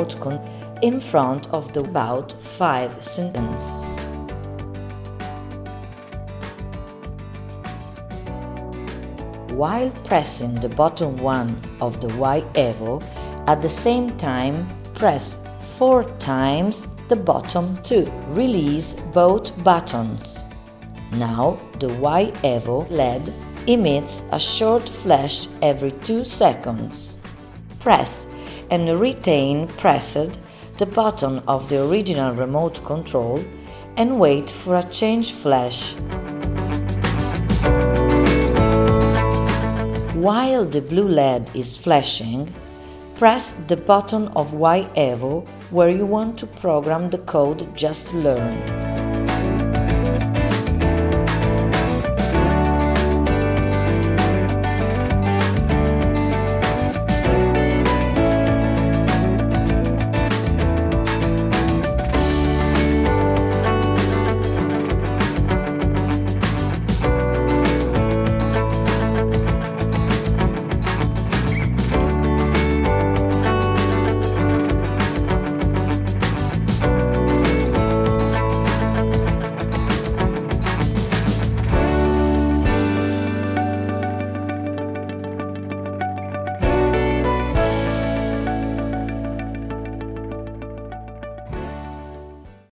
remote control in front of the about 5 seconds. While pressing the button 1 of the Y Evo, at the same time press 4 times the button 2. Release both buttons. Now the Y Evo LED emits a short flash every 2 seconds. Press and retain pressed the button of the original remote control and wait for a change flash. While the blue LED is flashing, press the button of Y Evo where you want to program the code just learned.